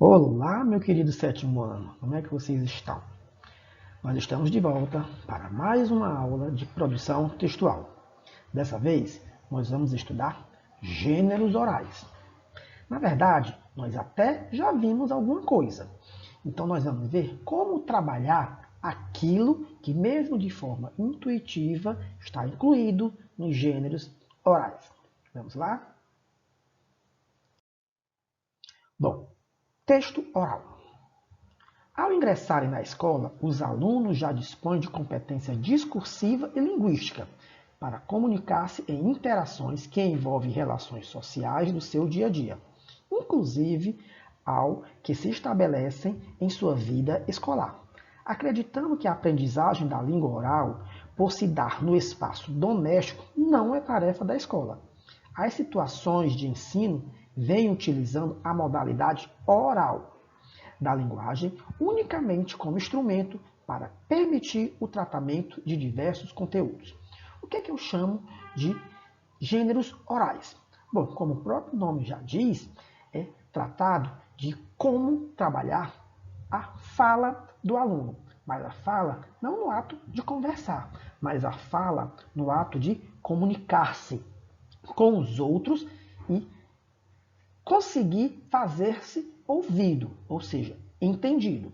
Olá, meu querido sétimo ano, como é que vocês estão? Nós estamos de volta para mais uma aula de produção textual. Dessa vez, nós vamos estudar gêneros orais. Na verdade, nós até já vimos alguma coisa. Então, nós vamos ver como trabalhar aquilo que, mesmo de forma intuitiva, está incluído nos gêneros orais. Vamos lá? Bom, texto oral. Ao ingressarem na escola, os alunos já dispõem de competência discursiva e linguística para comunicar-se em interações que envolvem relações sociais do seu dia a dia, inclusive ao que se estabelecem em sua vida escolar. Acreditando que a aprendizagem da língua oral, por se dar no espaço doméstico, não é tarefa da escola. As situações de ensino vêm utilizando a modalidade oral da linguagem unicamente como instrumento para permitir o tratamento de diversos conteúdos. O que é que eu chamo de gêneros orais? Bom, como o próprio nome já diz, é tratado de como trabalhar a fala do aluno. Mas a fala não no ato de conversar, mas a fala no ato de comunicar-se com os outros e conseguir fazer-se ouvido, ou seja, entendido,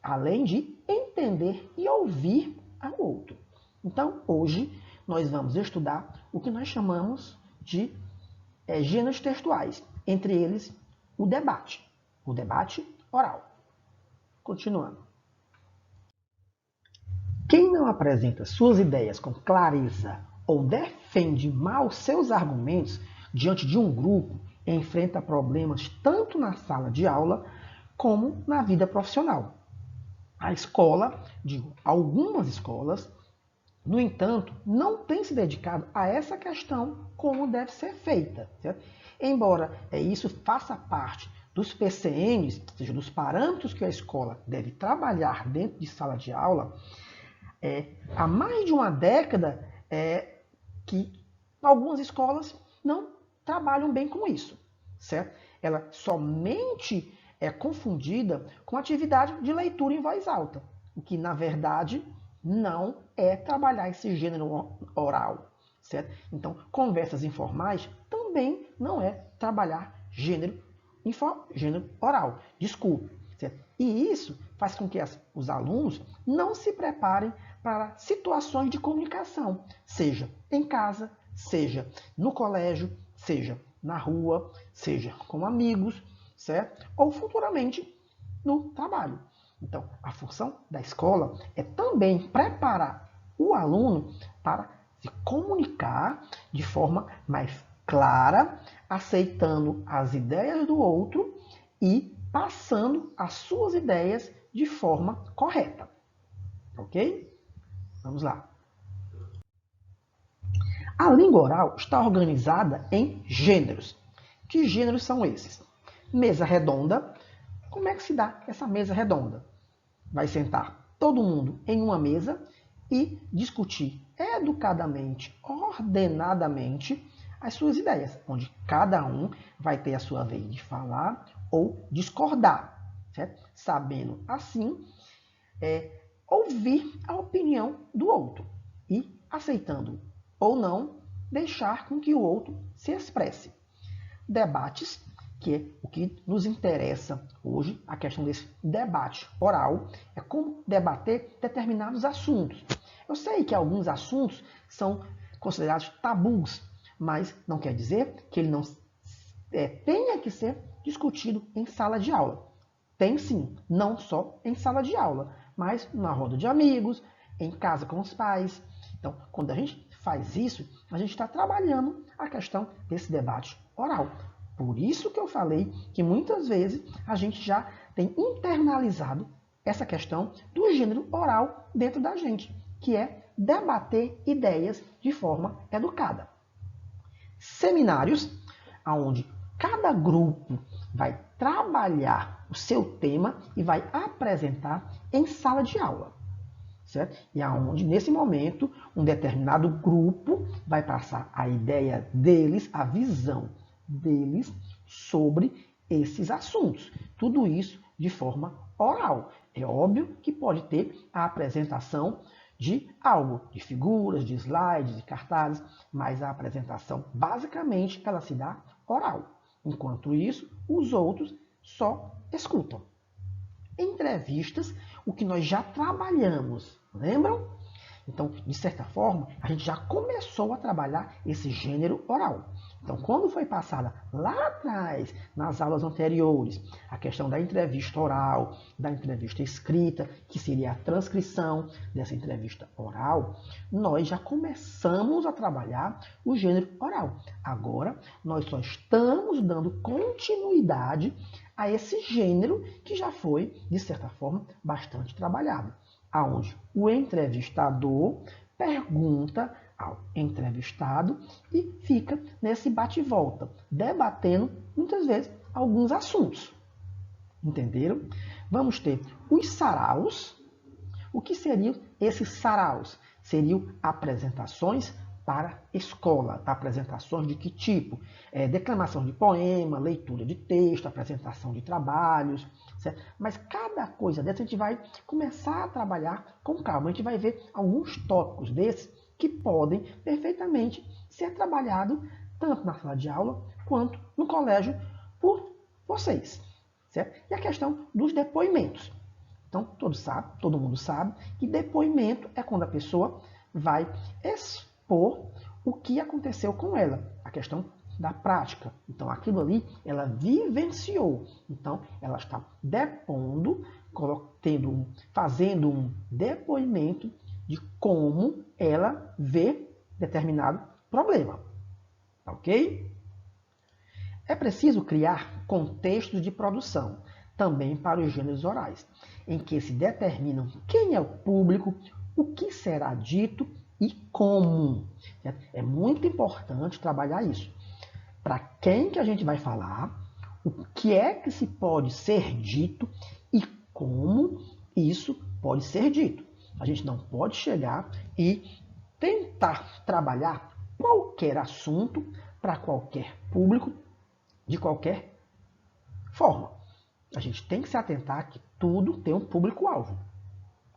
além de entender e ouvir ao outro. Então, hoje, nós vamos estudar o que nós chamamos de gêneros textuais, entre eles o debate oral. Continuando. Quem não apresenta suas ideias com clareza ou defende mal seus argumentos diante de um grupo enfrenta problemas tanto na sala de aula como na vida profissional. A escola, digo, algumas escolas, no entanto, não têm se dedicado a essa questão como deve ser feita. Certo? Embora isso faça parte dos PCNs, ou seja, dos parâmetros que a escola deve trabalhar dentro de sala de aula, há mais de uma década que algumas escolas não trabalham bem com isso, certo? Ela somente é confundida com atividade de leitura em voz alta, o que, na verdade, não é trabalhar esse gênero oral, certo? Então, conversas informais também não é trabalhar gênero oral, desculpe, certo? E isso faz com que os alunos não se preparem para situações de comunicação, seja em casa, seja no colégio, seja na rua, seja com amigos, certo? Ou futuramente no trabalho. Então, a função da escola é também preparar o aluno para se comunicar de forma mais clara, aceitando as ideias do outro e passando as suas ideias de forma correta. Ok? Vamos lá. A língua oral está organizada em gêneros. Que gêneros são esses? Mesa redonda. Como é que se dá essa mesa redonda? Vai sentar todo mundo em uma mesa e discutir educadamente, ordenadamente, as suas ideias, onde cada um vai ter a sua vez de falar ou discordar, certo? Sabendo assim ouvir a opinião do outro e, aceitando ou não, deixar com que o outro se expresse. Debates, que é o que nos interessa hoje, a questão desse debate oral, é como debater determinados assuntos. Eu sei que alguns assuntos são considerados tabus, mas não quer dizer que ele não tenha que ser discutido em sala de aula. Tem sim, não só em sala de aula, mas na roda de amigos, em casa com os pais. Então, quando a gente faz isso, a gente está trabalhando a questão desse debate oral. Por isso que eu falei que muitas vezes a gente já tem internalizado essa questão do gênero oral dentro da gente, que é debater ideias de forma educada. Seminários, onde cada grupo vai trabalhar o seu tema e vai apresentar em sala de aula. Certo? E aonde, nesse momento, um determinado grupo vai passar a ideia deles, a visão deles sobre esses assuntos. Tudo isso de forma oral. É óbvio que pode ter a apresentação de algo, de figuras, de slides, de cartazes, mas a apresentação, basicamente, ela se dá oral. Enquanto isso, os outros só escutam. Entrevistas, o que nós já trabalhamos, lembram? Então, de certa forma, a gente já começou a trabalhar esse gênero oral. Então, quando foi passada lá atrás, nas aulas anteriores, a questão da entrevista oral, da entrevista escrita, que seria a transcrição dessa entrevista oral, nós já começamos a trabalhar o gênero oral. Agora, nós só estamos dando continuidade a esse gênero que já foi, de certa forma, bastante trabalhado, aonde o entrevistador pergunta ao entrevistado e fica nesse bate-volta, debatendo, muitas vezes, alguns assuntos. Entenderam? Vamos ter os saraus. O que seriam esses saraus? Seriam apresentações para escola. Apresentações de que tipo? Declamação de poema, leitura de texto, apresentação de trabalhos, certo? Mas cada coisa dessa a gente vai começar a trabalhar com calma. A gente vai ver alguns tópicos desses que podem perfeitamente ser trabalhados tanto na sala de aula quanto no colégio por vocês, certo? E a questão dos depoimentos. Então, todo mundo sabe que depoimento é quando a pessoa vai expor o que aconteceu com ela, a questão da prática. Então, aquilo ali, ela vivenciou. Então, ela está depondo, fazendo um depoimento de como ela vê determinado problema. Ok? É preciso criar contextos de produção, também para os gêneros orais, em que se determinam quem é o público, o que será dito e como. É muito importante trabalhar isso. Para quem que a gente vai falar, o que é que se pode ser dito e como isso pode ser dito. A gente não pode chegar e tentar trabalhar qualquer assunto para qualquer público de qualquer forma. A gente tem que se atentar que tudo tem um público-alvo.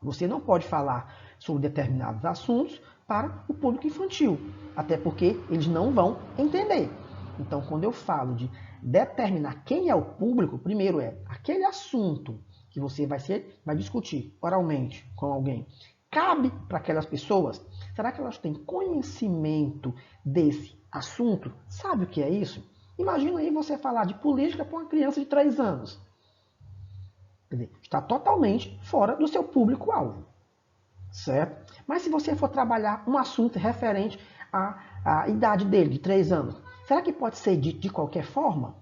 Você não pode falar sobre determinados assuntos para o público infantil, até porque eles não vão entender. Então, quando eu falo de determinar quem é o público, primeiro é aquele assunto que você vai discutir oralmente com alguém. Cabe para aquelas pessoas? Será que elas têm conhecimento desse assunto? Sabe o que é isso? Imagina aí você falar de política para uma criança de 3 anos. Quer dizer, está totalmente fora do seu público-alvo. Certo? Mas se você for trabalhar um assunto referente à idade dele, de 3 anos, será que pode ser dito de qualquer forma?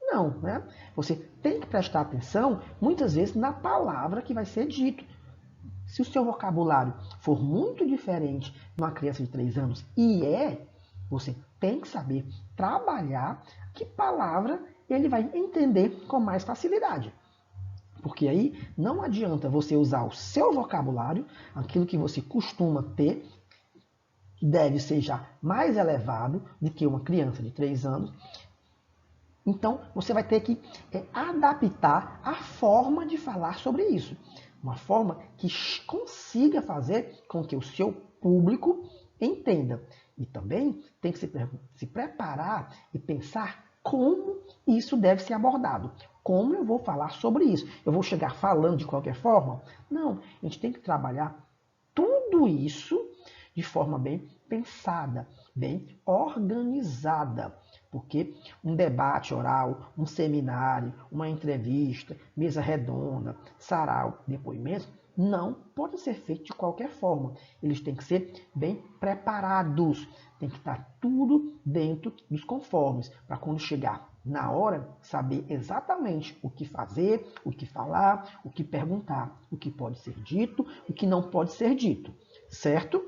Não, né? Você tem que prestar atenção, muitas vezes, na palavra que vai ser dito. Se o seu vocabulário for muito diferente de uma criança de 3 anos, você tem que saber trabalhar que palavra ele vai entender com mais facilidade. Porque aí não adianta você usar o seu vocabulário, aquilo que você costuma ter, que deve ser já mais elevado do que uma criança de 3 anos. Então, você vai ter que adaptar a forma de falar sobre isso. Uma forma que consiga fazer com que o seu público entenda. E também tem que se preparar e pensar como isso deve ser abordado. Como eu vou falar sobre isso? Eu vou chegar falando de qualquer forma? Não, a gente tem que trabalhar tudo isso de forma bem pensada, bem organizada. Porque um debate oral, um seminário, uma entrevista, mesa redonda, sarau, depoimentos, não pode ser feito de qualquer forma. Eles têm que ser bem preparados. Tem que estar tudo dentro dos conformes, para quando chegar na hora, saber exatamente o que fazer, o que falar, o que perguntar, o que pode ser dito, o que não pode ser dito. Certo?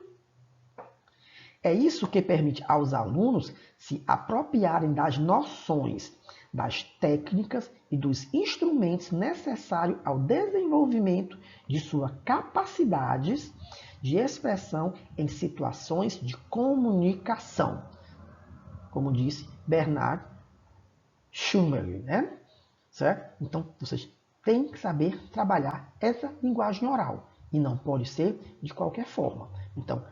É isso que permite aos alunos se apropriarem das noções, das técnicas e dos instrumentos necessários ao desenvolvimento de suas capacidades de expressão em situações de comunicação. Como disse Bernard Schumann, né? Certo? Então, vocês têm que saber trabalhar essa linguagem oral. E não pode ser de qualquer forma. Então,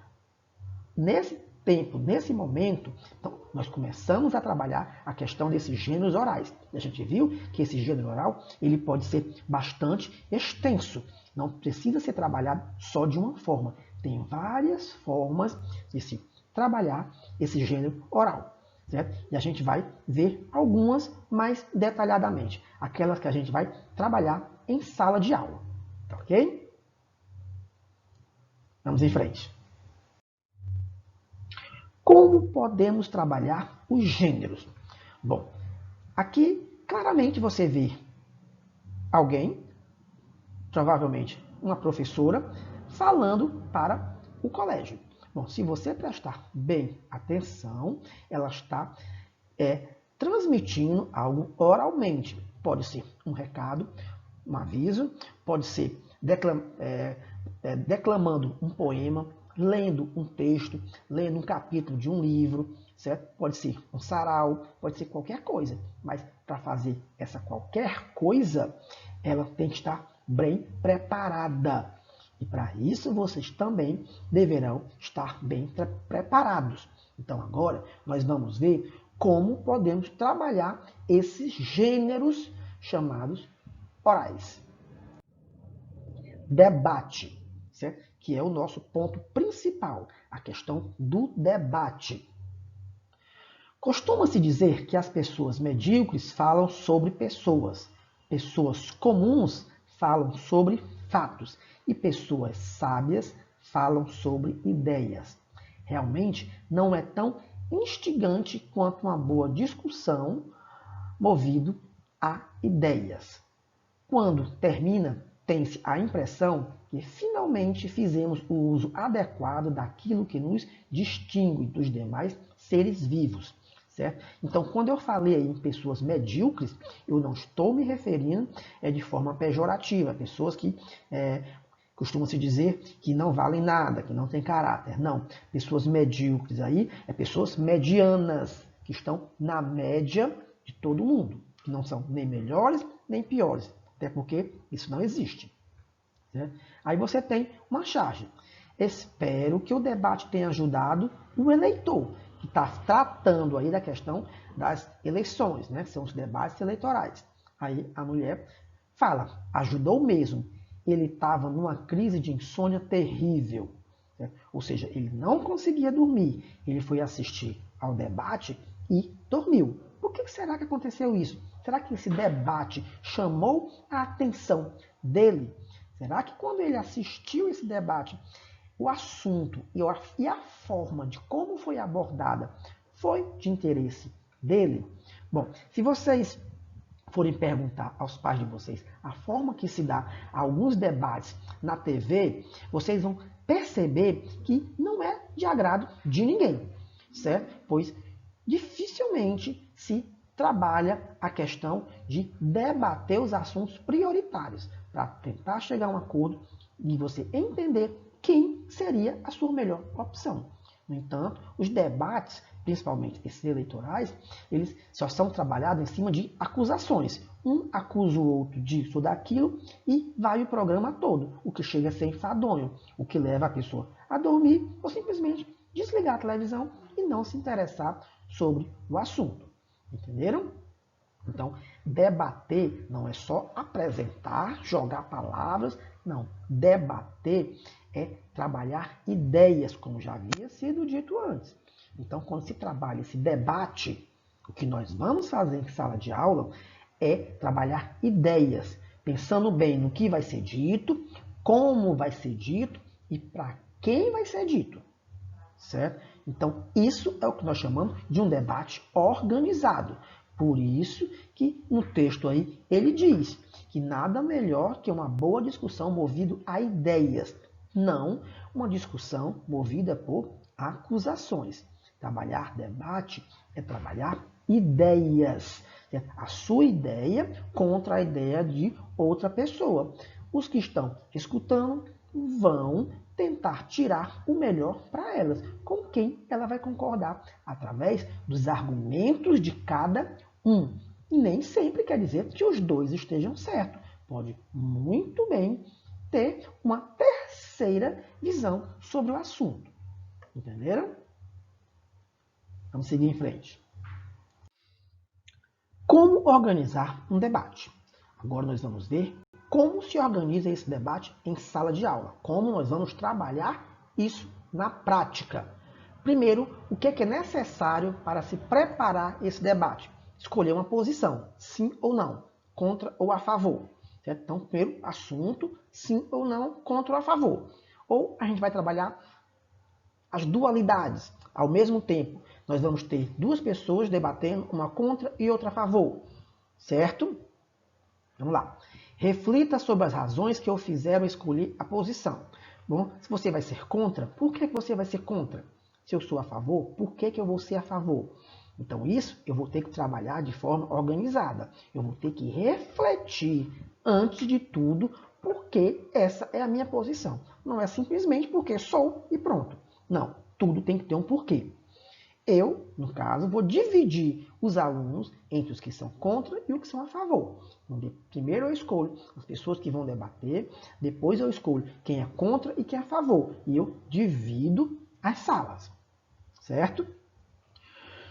nesse tempo, nesse momento, então, nós começamos a trabalhar a questão desses gêneros orais. A gente viu que esse gênero oral ele pode ser bastante extenso. Não precisa ser trabalhado só de uma forma. Tem várias formas de se trabalhar esse gênero oral. Certo? E a gente vai ver algumas mais detalhadamente. Aquelas que a gente vai trabalhar em sala de aula. Tá ok? Vamos em frente. Como podemos trabalhar os gêneros? Bom, aqui claramente você vê alguém, provavelmente uma professora, falando para o colégio. Bom, se você prestar bem atenção, ela está transmitindo algo oralmente. Pode ser um recado, um aviso, pode ser declamando um poema, lendo um texto, lendo um capítulo de um livro, certo? Pode ser um sarau, pode ser qualquer coisa. Mas para fazer essa qualquer coisa, ela tem que estar bem preparada. E para isso vocês também deverão estar bem preparados. Então agora nós vamos ver como podemos trabalhar esses gêneros chamados orais. Debate, certo? Que é o nosso ponto principal, a questão do debate. Costuma-se dizer que as pessoas medíocres falam sobre pessoas, pessoas comuns falam sobre fatos e pessoas sábias falam sobre ideias. Realmente não é tão instigante quanto uma boa discussão movido a ideias. Quando termina, tem-se a impressão que finalmente fizemos o uso adequado daquilo que nos distingue dos demais seres vivos. Certo? Então, quando eu falei em pessoas medíocres, eu não estou me referindo de forma pejorativa, pessoas que costuma-se dizer que não valem nada, que não têm caráter. Não, pessoas medíocres aí pessoas medianas, que estão na média de todo mundo, que não são nem melhores nem piores, até porque isso não existe. Né? Aí você tem uma charge. Espero que o debate tenha ajudado o eleitor, que está tratando aí da questão das eleições, né? São os debates eleitorais. Aí a mulher fala, ajudou mesmo. Ele estava numa crise de insônia terrível. Né? Ou seja, ele não conseguia dormir. Ele foi assistir ao debate e dormiu. Por que será que aconteceu isso? Será que esse debate chamou a atenção dele? Será que quando ele assistiu esse debate, o assunto e a forma de como foi abordada foi de interesse dele? Bom, se vocês forem perguntar aos pais de vocês a forma que se dá alguns debates na TV, vocês vão perceber que não é de agrado de ninguém, certo? Pois dificilmente se trabalha a questão de debater os assuntos prioritários para tentar chegar a um acordo e você entender quem seria a sua melhor opção. No entanto, os debates, principalmente esses eleitorais, eles só são trabalhados em cima de acusações. Um acusa o outro disso ou daquilo e vai o programa todo, o que chega a ser enfadonho, o que leva a pessoa a dormir ou simplesmente desligar a televisão e não se interessar sobre o assunto. Entenderam? Então, debater não é só apresentar, jogar palavras, não. Debater é trabalhar ideias, como já havia sido dito antes. Então, quando se trabalha esse debate, o que nós vamos fazer em sala de aula é trabalhar ideias, pensando bem no que vai ser dito, como vai ser dito e para quem vai ser dito. Certo? Então, isso é o que nós chamamos de um debate organizado. Por isso que no texto aí ele diz que nada melhor que uma boa discussão movida a ideias, não uma discussão movida por acusações. Trabalhar debate é trabalhar ideias. A sua ideia contra a ideia de outra pessoa. Os que estão escutando vão tentar tirar o melhor para elas, com quem ela vai concordar, através dos argumentos de cada um. nem sempre quer dizer que os dois estejam certos. Pode muito bem ter uma terceira visão sobre o assunto. Entenderam? Vamos seguir em frente. Como organizar um debate? Agora nós vamos ver como se organiza esse debate em sala de aula. Como nós vamos trabalhar isso na prática. Primeiro, o que é necessário para se preparar esse debate? Escolher uma posição, sim ou não, contra ou a favor. Certo? Então, primeiro, assunto, sim ou não, contra ou a favor. Ou a gente vai trabalhar as dualidades. Ao mesmo tempo, nós vamos ter duas pessoas debatendo, uma contra e outra a favor. Certo? Vamos lá. Reflita sobre as razões que o fizeram escolher a posição. Bom, se você vai ser contra, por que você vai ser contra? Se eu sou a favor, por que eu vou ser a favor? Então, isso eu vou ter que trabalhar de forma organizada. Eu vou ter que refletir, antes de tudo, porque essa é a minha posição. Não é simplesmente porque sou e pronto. Não, tudo tem que ter um porquê. Eu, no caso, vou dividir os alunos entre os que são contra e os que são a favor. Então, primeiro eu escolho as pessoas que vão debater, depois eu escolho quem é contra e quem é a favor. E eu divido as salas, certo?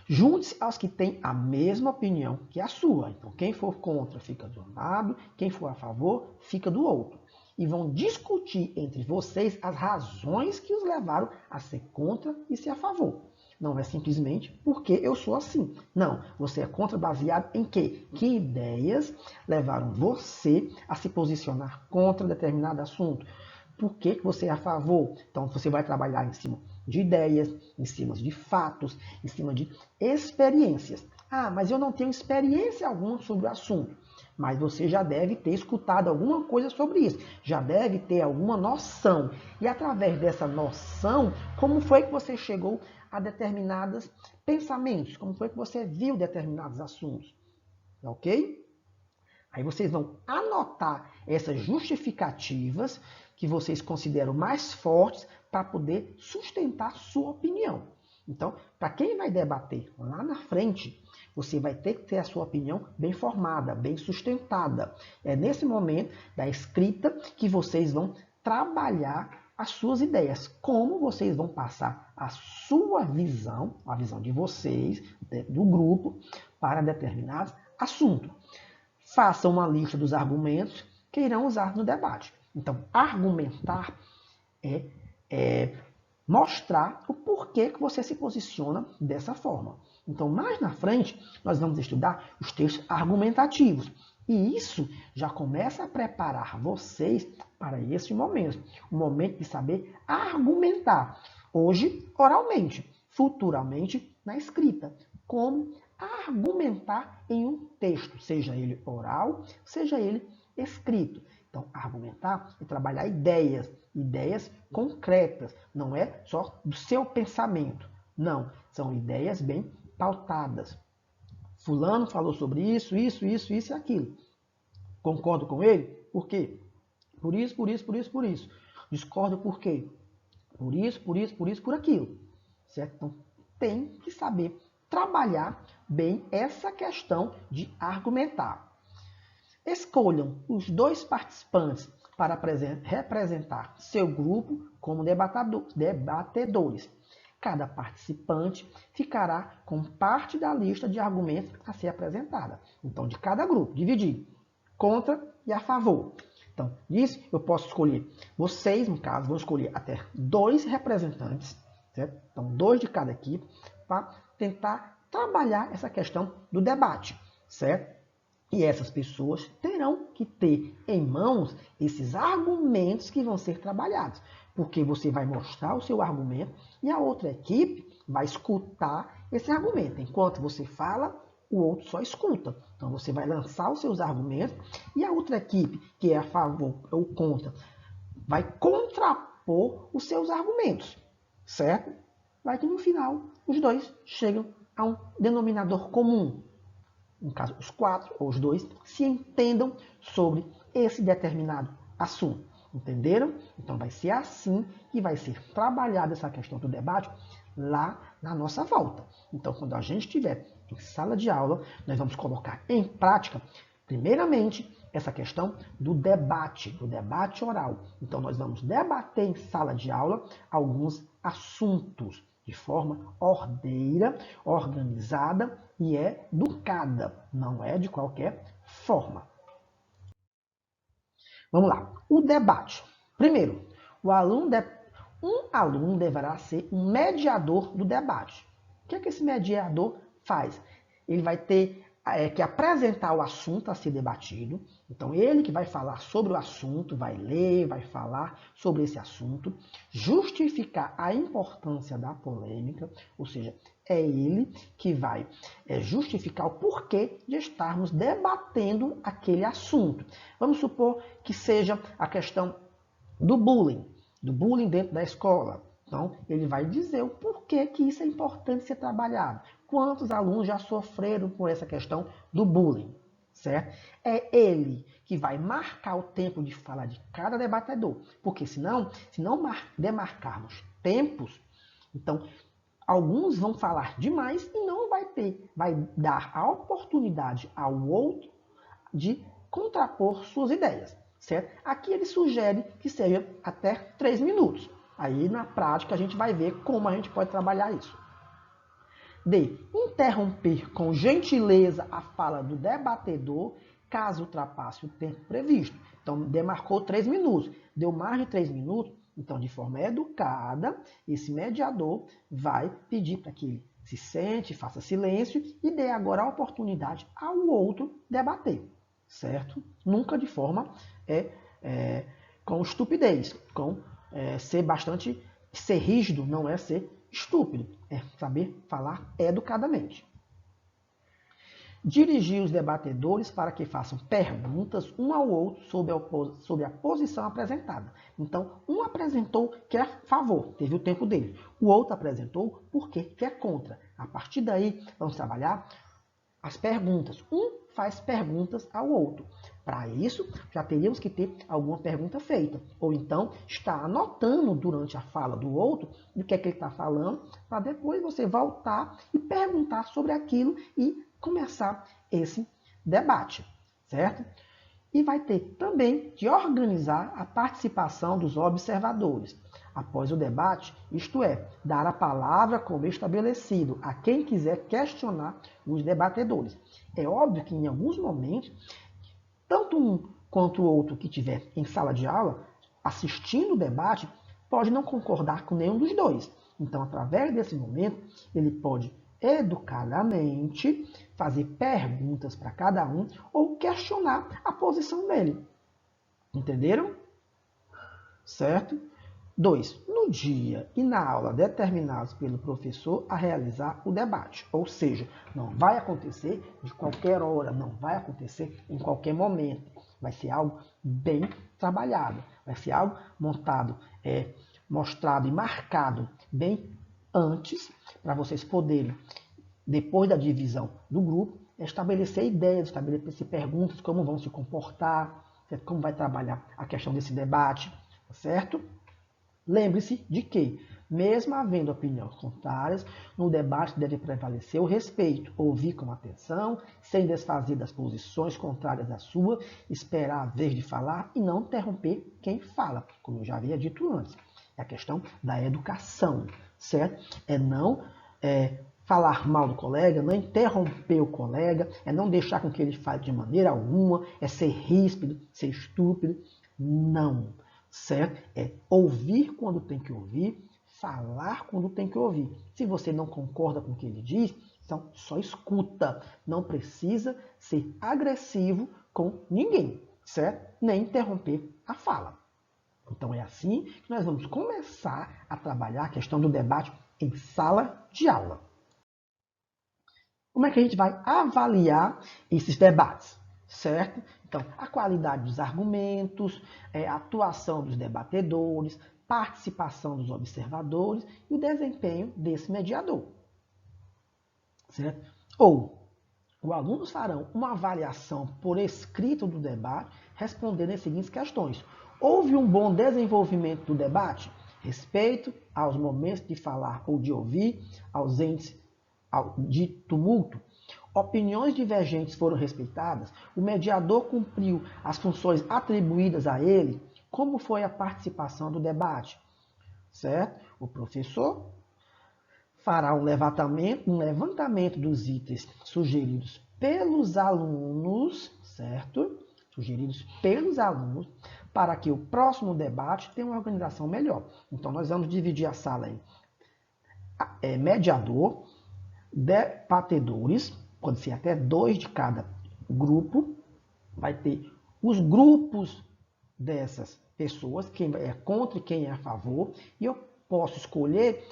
Junte-se aos que têm a mesma opinião que a sua. Então, quem for contra fica de um lado, quem for a favor fica do outro. E vão discutir entre vocês as razões que os levaram a ser contra e ser a favor. Não é simplesmente porque eu sou assim. Não, você é contra baseado em quê? Que ideias levaram você a se posicionar contra determinado assunto? Por que você é a favor? Então, você vai trabalhar em cima de ideias, em cima de fatos, em cima de experiências. Ah, mas eu não tenho experiência alguma sobre o assunto. Mas você já deve ter escutado alguma coisa sobre isso. Já deve ter alguma noção. E através dessa noção, como foi que você chegou a determinados pensamentos? Como foi que você viu determinados assuntos? Ok? Aí vocês vão anotar essas justificativas que vocês consideram mais fortes para poder sustentar sua opinião. Então, para quem vai debater lá na frente, você vai ter que ter a sua opinião bem formada, bem sustentada. É nesse momento da escrita que vocês vão trabalhar as suas ideias, como vocês vão passar a sua visão, a visão de vocês, do grupo, para determinado assunto. Faça uma lista dos argumentos que irão usar no debate. Então, argumentar é mostrar o porquê que você se posiciona dessa forma. Então, mais na frente, nós vamos estudar os textos argumentativos. E isso já começa a preparar vocês para esse momento. O momento de saber argumentar. Hoje, oralmente. Futuramente, na escrita. Como argumentar em um texto, seja ele oral, seja ele escrito. Então, argumentar é trabalhar ideias, ideias concretas, não é só do seu pensamento. Não, são ideias bem pautadas. Fulano falou sobre isso, isso, isso, isso e aquilo. Concordo com ele? Por quê? Por isso, por isso, por isso, por isso. Discordo por quê? Por isso, por isso, por isso, por aquilo. Certo? Então, tem que saber trabalhar bem essa questão de argumentar. Escolham os dois participantes para representar seu grupo como debatedores. Cada participante ficará com parte da lista de argumentos a ser apresentada. Então, de cada grupo, dividir contra e a favor. Então, isso eu posso escolher. Vocês, no caso, vão escolher até 2 representantes, certo? Então, 2 de cada equipe, para tentar trabalhar essa questão do debate, certo? E essas pessoas terão que ter em mãos esses argumentos que vão ser trabalhados. Porque você vai mostrar o seu argumento e a outra equipe vai escutar esse argumento. Enquanto você fala, o outro só escuta. Então você vai lançar os seus argumentos e a outra equipe, que é a favor ou contra, vai contrapor os seus argumentos. Certo? Vai que no final os dois chegam a um denominador comum. No caso, os 4 ou os 2 se entendam sobre esse determinado assunto. Entenderam? Então vai ser assim que vai ser trabalhada essa questão do debate lá na nossa volta. Então, quando a gente estiver em sala de aula, nós vamos colocar em prática, primeiramente, essa questão do debate oral. Então, nós vamos debater em sala de aula alguns assuntos de forma ordeira, organizada e educada. Não é de qualquer forma. Vamos lá. O debate. Primeiro, um aluno deverá ser um mediador do debate. O que é que esse mediador faz? Ele vai ter que apresentar o assunto a ser debatido. Então, ele que vai falar sobre o assunto, vai ler, vai falar sobre esse assunto, justificar a importância da polêmica, ou seja, é ele que vai justificar o porquê de estarmos debatendo aquele assunto. Vamos supor que seja a questão do bullying dentro da escola. Então, ele vai dizer o porquê que isso é importante ser trabalhado. Quantos alunos já sofreram por essa questão do bullying, certo? É ele que vai marcar o tempo de fala de cada debatedor. Porque se não demarcarmos tempos, então alguns vão falar demais e não vai dar a oportunidade ao outro de contrapor suas ideias, certo? Aqui ele sugere que seja até 3 minutos. Aí, na prática, a gente vai ver como a gente pode trabalhar isso. D. Interromper com gentileza a fala do debatedor, caso ultrapasse o tempo previsto. Então, demarcou 3 minutos. Deu mais de 3 minutos, então, de forma educada, esse mediador vai pedir para que ele se sente, faça silêncio e dê agora a oportunidade ao outro debater, certo? Nunca de forma com estupidez, com ser rígido não é ser estúpido, é saber falar educadamente. Dirigir os debatedores para que façam perguntas um ao outro sobre a posição apresentada. Então, um apresentou que é a favor, teve o tempo dele. O outro apresentou porque que é contra. A partir daí, vamos trabalhar as perguntas. Um faz perguntas ao outro. Para isso, já teríamos que ter alguma pergunta feita. Ou então, está anotando durante a fala do outro o que é que ele está falando, para depois você voltar e perguntar sobre aquilo e começar esse debate, certo? E vai ter também de organizar a participação dos observadores após o debate, isto é, dar a palavra como estabelecido a quem quiser questionar os debatedores. É óbvio que em alguns momentos, tanto um quanto o outro que estiver em sala de aula, assistindo o debate, pode não concordar com nenhum dos dois. Então, através desse momento, ele pode educadamente fazer perguntas para cada um ou questionar a posição dele. Entenderam? Certo? 2. No dia e na aula determinados pelo professor a realizar o debate. Ou seja, não vai acontecer de qualquer hora, não vai acontecer em qualquer momento. Vai ser algo bem trabalhado. Vai ser algo mostrado e marcado bem antes, para vocês poderem, depois da divisão do grupo, estabelecer ideias, estabelecer perguntas, como vão se comportar, certo? Como vai trabalhar a questão desse debate, certo? Lembre-se de que, mesmo havendo opiniões contrárias, no debate deve prevalecer o respeito, ouvir com atenção, sem desfazer das posições contrárias à sua, esperar a vez de falar e não interromper quem fala, como eu já havia dito antes. É a questão da educação, certo? É não falar mal do colega, não interromper o colega, é não deixar com que ele fale de maneira alguma, é ser ríspido, ser estúpido. Não, certo? É ouvir quando tem que ouvir, falar quando tem que ouvir. Se você não concorda com o que ele diz, então só escuta. Não precisa ser agressivo com ninguém, certo? Nem interromper a fala. Então é assim que nós vamos começar a trabalhar a questão do debate em sala de aula. Como é que a gente vai avaliar esses debates, certo? Então, a qualidade dos argumentos, a atuação dos debatedores, participação dos observadores e o desempenho desse mediador, certo? Ou, os alunos farão uma avaliação por escrito do debate, respondendo as seguintes questões. Houve um bom desenvolvimento do debate? respeito aos momentos de falar ou de ouvir, ausentes de tumulto. Opiniões divergentes foram respeitadas, o mediador cumpriu as funções atribuídas a ele. Como foi a participação do debate? Certo? O professor fará um levantamento dos itens sugeridos pelos alunos, certo? Sugeridos pelos alunos, para que o próximo debate tenha uma organização melhor. Então, nós vamos dividir a sala em mediador, debatedores, pode ser até 2 de cada grupo, vai ter os grupos dessas pessoas, quem é contra e quem é a favor, e eu posso escolher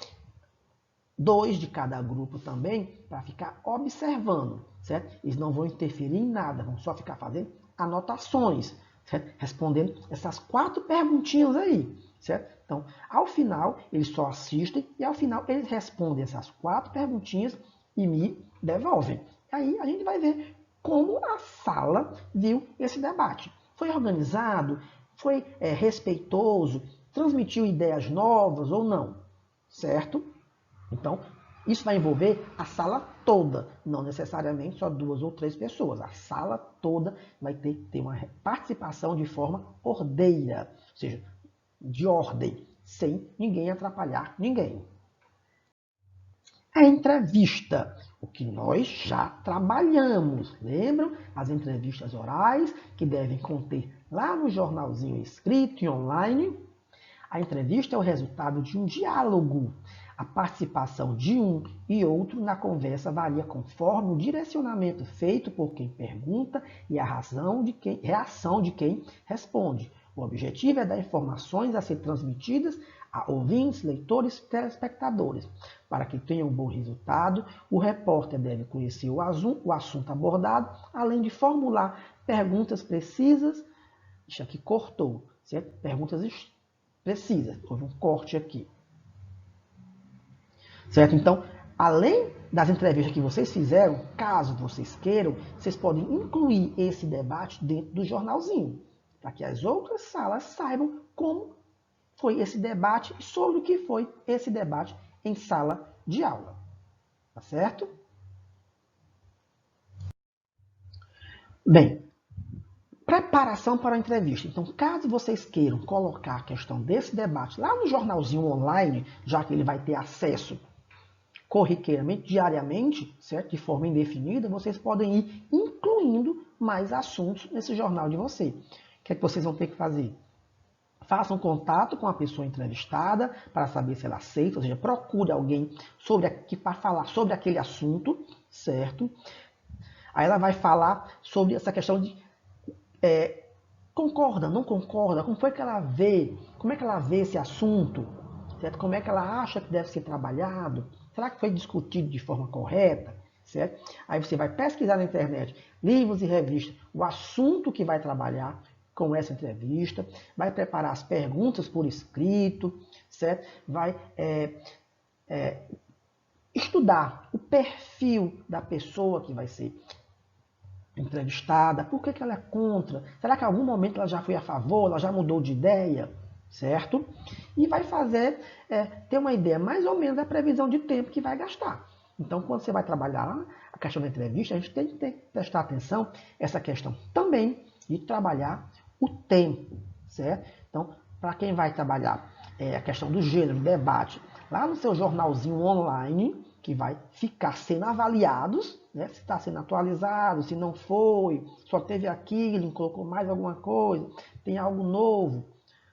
2 de cada grupo também, para ficar observando, certo? Eles não vão interferir em nada, vão só ficar fazendo anotações, certo? Respondendo essas 4 perguntinhas aí, certo? Então, ao final, eles só assistem e ao final eles respondem essas 4 perguntinhas e me devolvem. Aí a gente vai ver como a sala viu esse debate. Foi organizado? Foi respeitoso? Transmitiu ideias novas ou não? Certo? Então, isso vai envolver a sala toda, não necessariamente só 2 ou 3 pessoas. A sala toda vai ter uma participação de forma ordeira, ou seja, de ordem, sem ninguém atrapalhar ninguém. A entrevista, o que nós já trabalhamos, lembram? As entrevistas orais, que devem conter lá no jornalzinho escrito e online. A entrevista é o resultado de um diálogo. A participação de um e outro na conversa varia conforme o direcionamento feito por quem pergunta e a reação de quem responde. O objetivo é dar informações a ser transmitidas a ouvintes, leitores e telespectadores. Para que tenha um bom resultado, o repórter deve conhecer o assunto abordado, além de formular perguntas precisas. Isso aqui cortou, certo? Perguntas precisas. Houve um corte aqui. Certo? Então, além das entrevistas que vocês fizeram, caso vocês queiram, vocês podem incluir esse debate dentro do jornalzinho, para que as outras salas saibam como foi esse debate e sobre o que foi esse debate em sala de aula. Tá certo? Bem, preparação para a entrevista. Então, caso vocês queiram colocar a questão desse debate lá no jornalzinho online, já que ele vai ter acesso corriqueiramente, diariamente, certo? De forma indefinida, vocês podem ir incluindo mais assuntos nesse jornal de você. O que é que vocês vão ter que fazer? Façam contato com a pessoa entrevistada para saber se ela aceita, ou seja, procure alguém para falar sobre aquele assunto, certo? Aí ela vai falar sobre essa questão de concorda, não concorda, como foi que ela vê, como é que ela vê esse assunto, certo? Como é que ela acha que deve ser trabalhado, será que foi discutido de forma correta, certo? Aí você vai pesquisar na internet, livros e revistas, o assunto que vai trabalhar com essa entrevista, vai preparar as perguntas por escrito, certo? Vai estudar o perfil da pessoa que vai ser entrevistada, por que ela é contra, será que em algum momento ela já foi a favor, ela já mudou de ideia, certo? E vai ter uma ideia mais ou menos da previsão de tempo que vai gastar. Então, quando você vai trabalhar a questão da entrevista, a gente tem que prestar atenção essa questão também de trabalhar o tempo, certo? Então, para quem vai trabalhar a questão do gênero, do debate, lá no seu jornalzinho online, que vai ficar sendo avaliados, né? Se está sendo atualizado, se não foi, só teve aquilo, colocou mais alguma coisa, tem algo novo,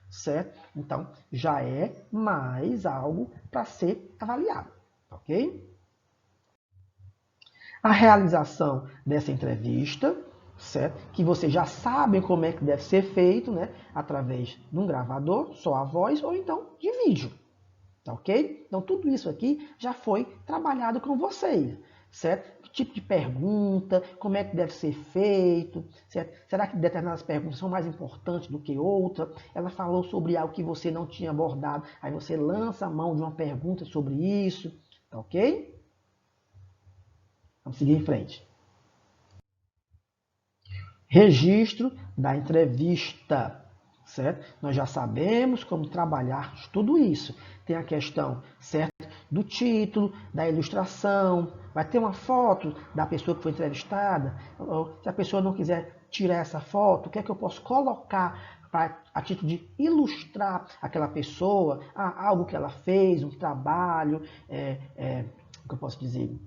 certo? Então, já é mais algo para ser avaliado, ok? A realização dessa entrevista, certo? Que vocês já sabem como é que deve ser feito, né? Através de um gravador, só a voz, ou então de vídeo. Tá ok? Então, tudo isso aqui já foi trabalhado com vocês, certo? Que tipo de pergunta, como é que deve ser feito, certo? Será que determinadas perguntas são mais importantes do que outras? Ela falou sobre algo que você não tinha abordado, aí você lança a mão de uma pergunta sobre isso, tá ok? Vamos seguir em frente. Registro da entrevista, certo? Nós já sabemos como trabalhar tudo isso. Tem a questão, certo, do título, da ilustração, vai ter uma foto da pessoa que foi entrevistada. Se a pessoa não quiser tirar essa foto, o que é que eu posso colocar a título de ilustrar aquela pessoa, algo que ela fez, um trabalho, o que eu posso dizer?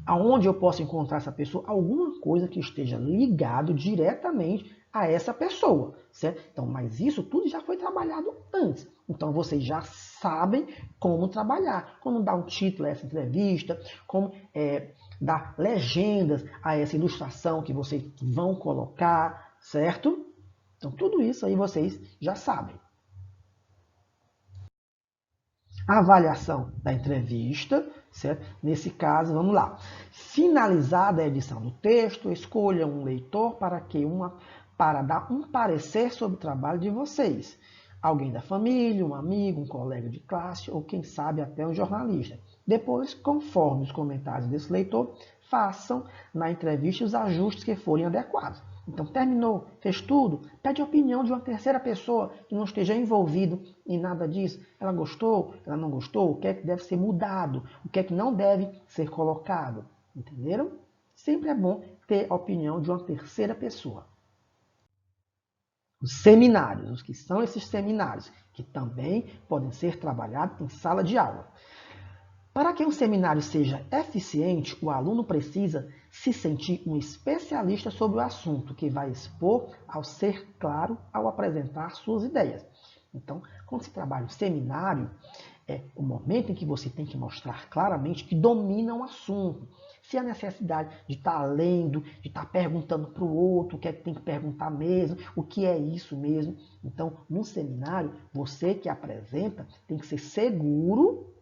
Aonde eu posso encontrar essa pessoa? Alguma coisa que esteja ligado diretamente a essa pessoa, certo? Então, mas isso tudo já foi trabalhado antes. Então, vocês já sabem como trabalhar, como dar um título a essa entrevista, como dar legendas a essa ilustração que vocês vão colocar, certo? Então, tudo isso aí vocês já sabem. A avaliação da entrevista, certo? Nesse caso, vamos lá. Finalizada a edição do texto, escolha um leitor para dar um parecer sobre o trabalho de vocês. Alguém da família, um amigo, um colega de classe ou quem sabe até um jornalista. Depois, conforme os comentários desse leitor, façam na entrevista os ajustes que forem adequados. Então, terminou, fez tudo, pede a opinião de uma terceira pessoa que não esteja envolvido em nada disso. Ela gostou, ela não gostou, o que é que deve ser mudado, o que é que não deve ser colocado. Entenderam? Sempre é bom ter a opinião de uma terceira pessoa. Os seminários, o que são esses seminários? Que também podem ser trabalhados em sala de aula. Para que um seminário seja eficiente, o aluno precisa se sentir um especialista sobre o assunto que vai expor ao ser claro ao apresentar suas ideias. Então, quando se trabalha um seminário, é o momento em que você tem que mostrar claramente que domina um assunto. Se há necessidade de estar lendo, de estar perguntando para o outro o que é que tem que perguntar mesmo, o que é isso mesmo. Então, no seminário, você que apresenta tem que ser seguro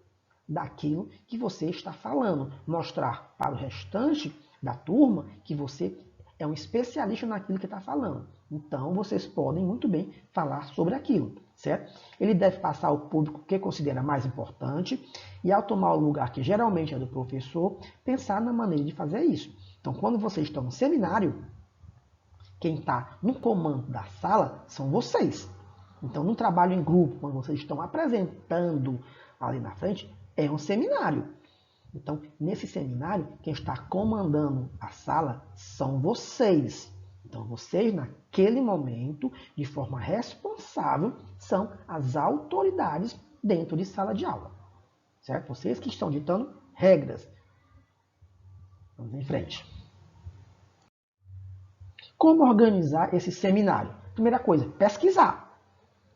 daquilo que você está falando. Mostrar para o restante da turma que você é um especialista naquilo que está falando. Então, vocês podem muito bem falar sobre aquilo, certo? Ele deve passar ao público o que considera mais importante e, ao tomar o lugar que geralmente é do professor, pensar na maneira de fazer isso. Então, quando vocês estão no seminário, quem está no comando da sala são vocês. Então, no trabalho em grupo, quando vocês estão apresentando ali na frente, é um seminário. Então, nesse seminário, quem está comandando a sala são vocês. Então, vocês, naquele momento, de forma responsável, são as autoridades dentro de sala de aula. Certo? Vocês que estão ditando regras. Vamos em frente. Como organizar esse seminário? Primeira coisa, pesquisar.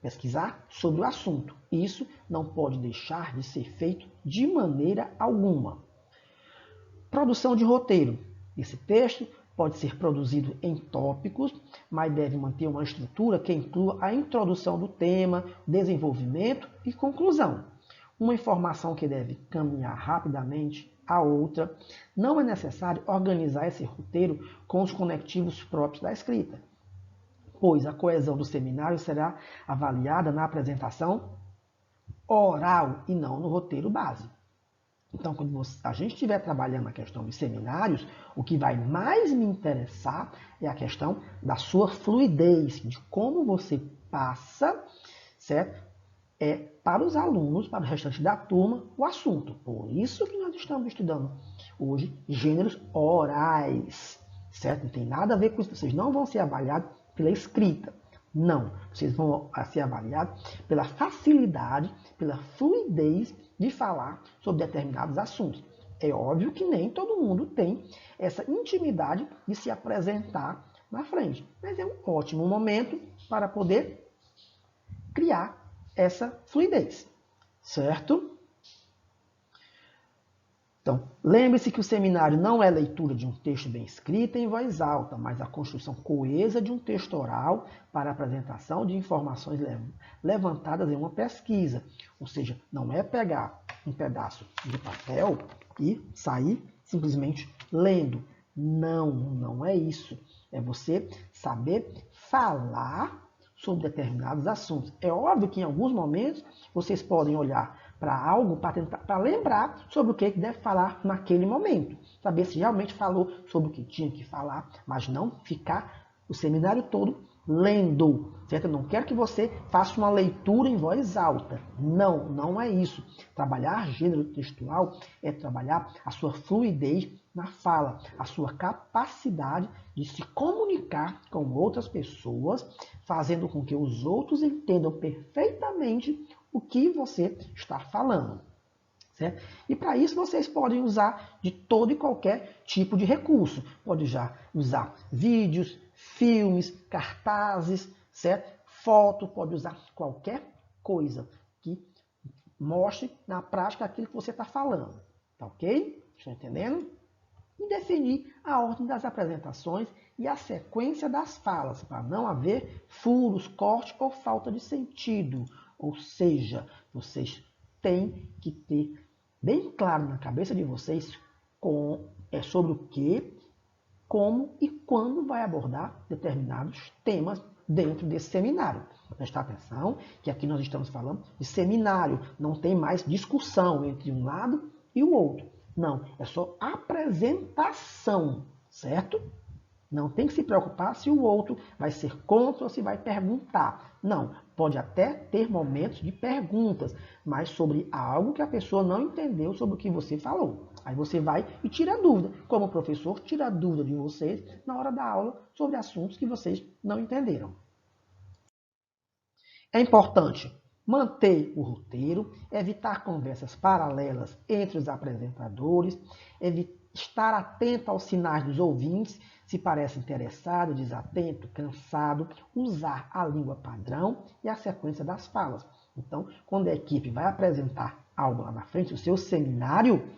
Pesquisar sobre o assunto. Isso não pode deixar de ser feito de maneira alguma. Produção de roteiro. Esse texto pode ser produzido em tópicos, mas deve manter uma estrutura que inclua a introdução do tema, desenvolvimento e conclusão. Uma informação que deve caminhar rapidamente a outra. Não é necessário organizar esse roteiro com os conectivos próprios da escrita, pois a coesão do seminário será avaliada na apresentação oral e não no roteiro base. Então, quando a gente estiver trabalhando a questão dos seminários, o que vai mais me interessar é a questão da sua fluidez, de como você passa, certo? Para os alunos, para o restante da turma, o assunto. Por isso que nós estamos estudando hoje gêneros orais, certo? Não tem nada a ver com isso. Vocês não vão ser avaliados pela escrita. Não. Vocês vão ser avaliados pela facilidade, pela fluidez de falar sobre determinados assuntos. É óbvio que nem todo mundo tem essa intimidade de se apresentar na frente. Mas é um ótimo momento para poder criar essa fluidez, certo? Então, lembre-se que o seminário não é leitura de um texto bem escrito em voz alta, mas a construção coesa de um texto oral para a apresentação de informações levantadas em uma pesquisa. Ou seja, não é pegar um pedaço de papel e sair simplesmente lendo. Não, não é isso. É você saber falar sobre determinados assuntos. É óbvio que em alguns momentos vocês podem olhar para algo para lembrar sobre o que deve falar naquele momento. Saber se realmente falou sobre o que tinha que falar, mas não ficar o seminário todo lendo, certo? Eu não quero que você faça uma leitura em voz alta. Não, não é isso. Trabalhar gênero textual é trabalhar a sua fluidez na fala, a sua capacidade de se comunicar com outras pessoas, fazendo com que os outros entendam perfeitamente o que você está falando. Certo? E para isso vocês podem usar de todo e qualquer tipo de recurso. Pode já usar vídeos, filmes, cartazes, certo? Foto, pode usar qualquer coisa que mostre na prática aquilo que você está falando. Tá ok? Estão entendendo? E definir a ordem das apresentações e a sequência das falas, para não haver furos, corte ou falta de sentido. Ou seja, vocês têm que ter bem claro na cabeça de vocês sobre o que, como e quando vai abordar determinados temas dentro desse seminário. Prestar atenção que aqui nós estamos falando de seminário, não tem mais discussão entre um lado e o outro. Não, é só apresentação, certo? Não tem que se preocupar se o outro vai ser contra ou se vai perguntar. Não, pode até ter momentos de perguntas, mas sobre algo que a pessoa não entendeu sobre o que você falou. Aí você vai e tira a dúvida. Como o professor tira a dúvida de vocês na hora da aula sobre assuntos que vocês não entenderam. É importante manter o roteiro, evitar conversas paralelas entre os apresentadores, estar atento aos sinais dos ouvintes, se parece interessado, desatento, cansado, usar a língua padrão e a sequência das falas. Então, quando a equipe vai apresentar algo lá na frente, o seu seminário,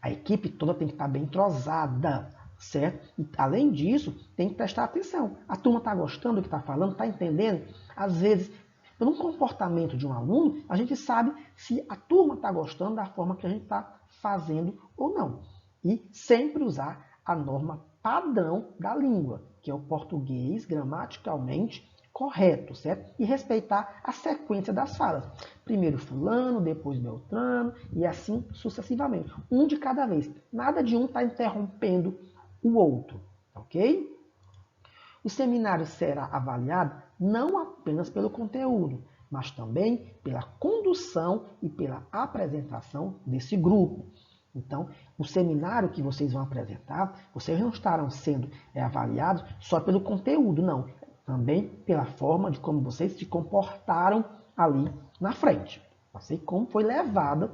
a equipe toda tem que estar bem entrosada, certo? E, além disso, tem que prestar atenção. A turma está gostando do que está falando, está entendendo? Às vezes, pelo comportamento de um aluno, a gente sabe se a turma está gostando da forma que a gente está fazendo ou não. E sempre usar a norma padrão da língua, que é o português gramaticalmente correto, certo? E respeitar a sequência das falas. Primeiro fulano, depois beltrano e assim sucessivamente. Um de cada vez. Nada de um estar interrompendo o outro, ok? O seminário será avaliado não apenas pelo conteúdo, mas também pela condução e pela apresentação desse grupo. Então, o seminário que vocês vão apresentar, vocês não estarão sendo avaliados só pelo conteúdo, não. Também pela forma de como vocês se comportaram ali na frente. Assim como foi levado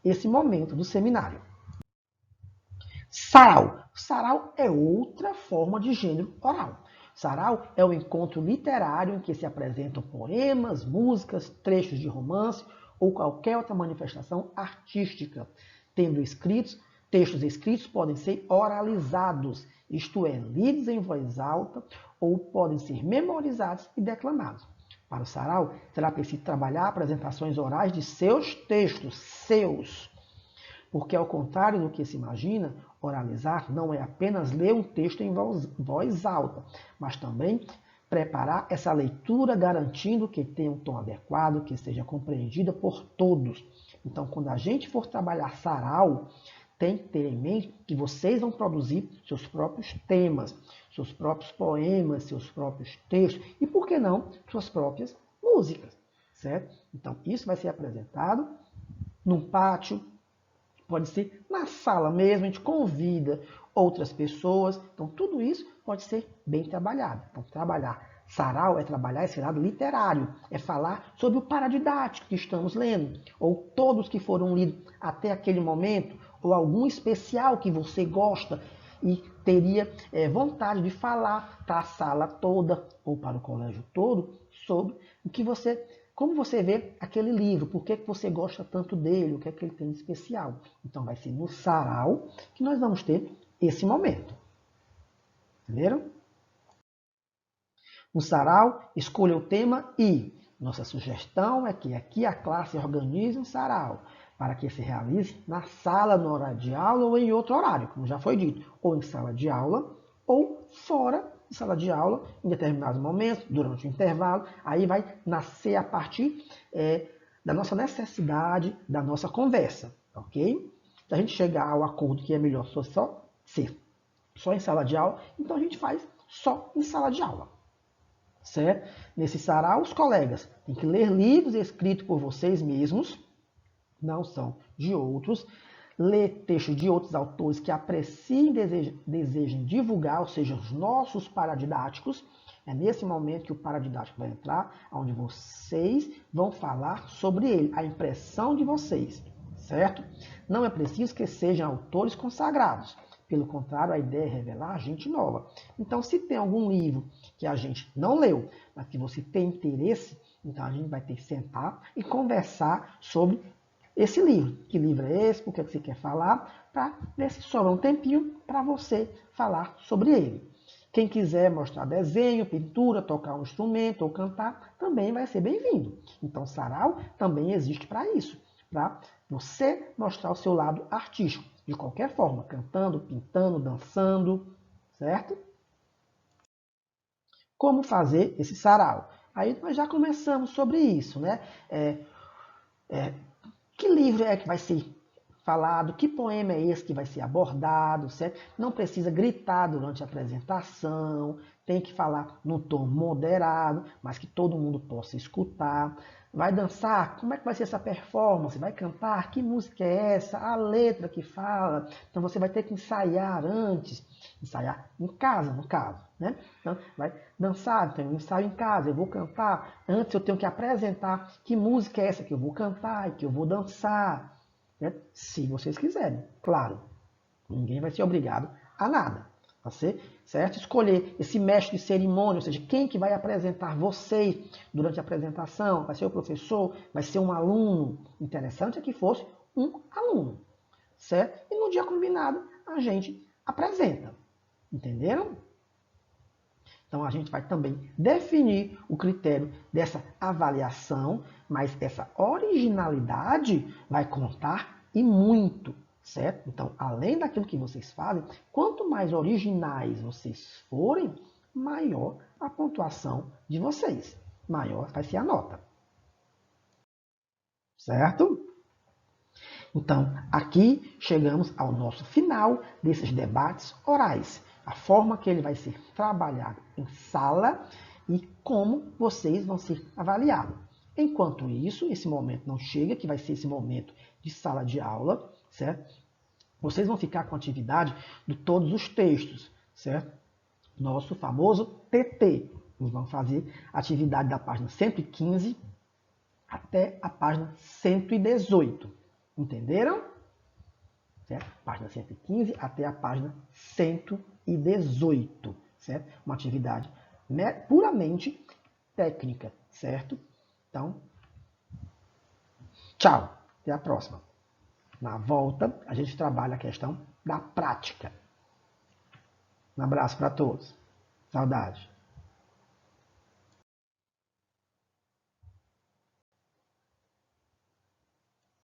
esse momento do seminário. Sarau. Sarau é outra forma de gênero oral. Sarau é o encontro literário em que se apresentam poemas, músicas, trechos de romance ou qualquer outra manifestação artística, textos escritos podem ser oralizados, isto é, lidos em voz alta ou podem ser memorizados e declamados. Para o sarau, será preciso trabalhar apresentações orais de seus textos, porque ao contrário do que se imagina, oralizar não é apenas ler um texto em voz alta, mas também preparar essa leitura garantindo que tenha um tom adequado, que seja compreendida por todos. Então, quando a gente for trabalhar sarau, tem que ter em mente que vocês vão produzir seus próprios temas, seus próprios poemas, seus próprios textos e, por que não, suas próprias músicas, certo? Então, isso vai ser apresentado num pátio, pode ser na sala mesmo, a gente convida outras pessoas. Então, tudo isso pode ser bem trabalhado. Então, trabalhar sarau é trabalhar esse lado literário, é falar sobre o paradidático que estamos lendo, ou todos que foram lidos até aquele momento, ou algum especial que você gosta e teria vontade de falar para a sala toda ou para o colégio todo sobre o que você, como você vê aquele livro, por que você gosta tanto dele, o que é que ele tem de especial. Então vai ser no sarau que nós vamos ter esse momento. Entenderam? No sarau, escolha o tema e nossa sugestão é que aqui a classe organize um sarau para que se realize na sala, no horário de aula ou em outro horário, como já foi dito, ou em sala de aula ou fora de sala de aula, em determinados momentos, durante o intervalo. Aí vai nascer a partir da nossa necessidade, da nossa conversa, ok? Se a gente chegar ao acordo que é melhor ser só em sala de aula, então a gente faz só em sala de aula. certo? Nesse sarau, os colegas têm que ler livros escritos por vocês mesmos, não são de outros, ler textos de outros autores que apreciem e desejem divulgar, ou seja, os nossos paradidáticos. É nesse momento que o paradidático vai entrar, onde vocês vão falar sobre ele, a impressão de vocês, certo? Não é preciso que sejam autores consagrados. Pelo contrário, a ideia é revelar gente nova. Então, se tem algum livro que a gente não leu, mas que você tem interesse, então a gente vai ter que sentar e conversar sobre esse livro. Que livro é esse? Por que você quer falar? Para ver se sobra um tempinho para você falar sobre ele. Quem quiser mostrar desenho, pintura, tocar um instrumento ou cantar, também vai ser bem-vindo. Então, sarau também existe para isso, para você mostrar o seu lado artístico, de qualquer forma, cantando, pintando, dançando, certo? Como fazer esse sarau? Aí nós já começamos sobre isso, né? Que livro é que vai ser falado, que poema é esse que vai ser abordado, certo? Não precisa gritar durante a apresentação, tem que falar num tom moderado, mas que todo mundo possa escutar. Vai dançar? Como é que vai ser essa performance? Vai cantar? Que música é essa? A letra que fala. Então você vai ter que ensaiar antes, ensaiar em casa, no caso, né? Então vai dançar, então eu ensaio em casa, eu vou cantar. Antes eu tenho que apresentar que música é essa que eu vou cantar e que eu vou dançar. Né? Se vocês quiserem, claro. Ninguém vai ser obrigado a nada. Você, certo? Escolher esse mestre de cerimônia, ou seja, quem que vai apresentar vocês durante a apresentação, vai ser o professor, vai ser um aluno. Interessante é que fosse um aluno, certo? E no dia combinado a gente apresenta. Entenderam? Então a gente vai também definir o critério dessa avaliação, mas essa originalidade vai contar e muito, certo? Então, além daquilo que vocês fazem, quanto mais originais vocês forem, maior a pontuação de vocês, maior vai ser a nota. Certo? Então, aqui chegamos ao nosso final desses debates orais. A forma que ele vai ser trabalhado em sala e como vocês vão ser avaliados. Enquanto isso, esse momento não chega, que vai ser esse momento de sala de aula, certo? Vocês vão ficar com a atividade de todos os textos, certo? Nosso famoso TT. Nós vamos fazer a atividade da página 115 até a página 118. Entenderam? Certo? Página 115 até a página 118. Certo? Uma atividade puramente técnica. Certo? Então, tchau. Até a próxima. Na volta, a gente trabalha a questão da prática. Um abraço para todos. Saudade.